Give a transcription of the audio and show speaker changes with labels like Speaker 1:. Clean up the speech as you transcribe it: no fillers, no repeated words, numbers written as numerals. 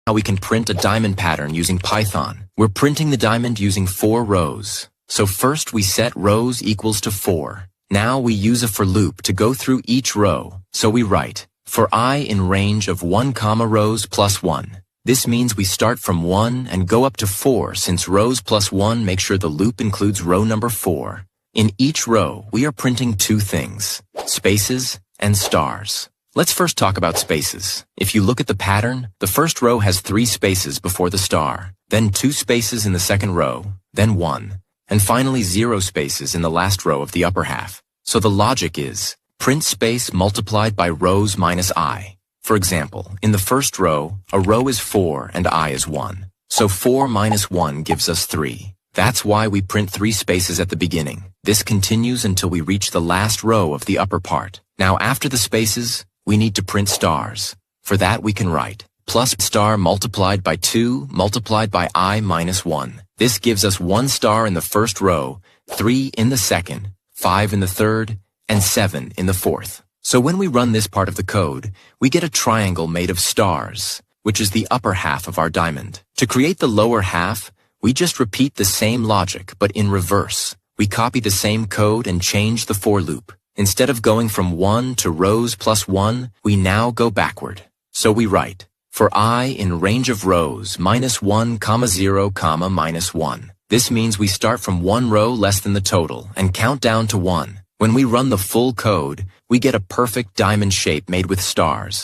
Speaker 1: Now we can print a diamond pattern using Python. We're printing the diamond using 4 rows. So first we set rows equals to 4. Now we use a for loop to go through each row. So we write, for I in range of 1, rows plus 1. This means we start from 1 and go up to 4 since rows plus 1 make sure the loop includes row number 4. In each row, we are printing 2 things, spaces and stars. Let's first talk about spaces. If you look at the pattern, the first row has 3 spaces before the star, then 2 spaces in the second row, then 1, and finally 0 spaces in the last row of the upper half. So the logic is, print space multiplied by rows minus I. For example, in the first row, a row is 4 and I is 1. So 4 minus 1 gives us 3. That's why we print 3 spaces at the beginning. This continues until we reach the last row of the upper part. Now after the spaces, we need to print stars. For that we can write, plus star multiplied by 2 multiplied by I minus 1. This gives us 1 star in the first row, 3 in the second, 5 in the third, and 7 in the fourth. So when we run this part of the code, we get a triangle made of stars, which is the upper half of our diamond. To create the lower half, we just repeat the same logic, but in reverse. We copy the same code and change the for loop. Instead of going from 1 to rows plus 1, we now go backward. So we write, for I in range of rows minus 1, 0, minus 1. This means we start from 1 row less than the total and count down to 1. When we run the full code, we get a perfect diamond shape made with stars.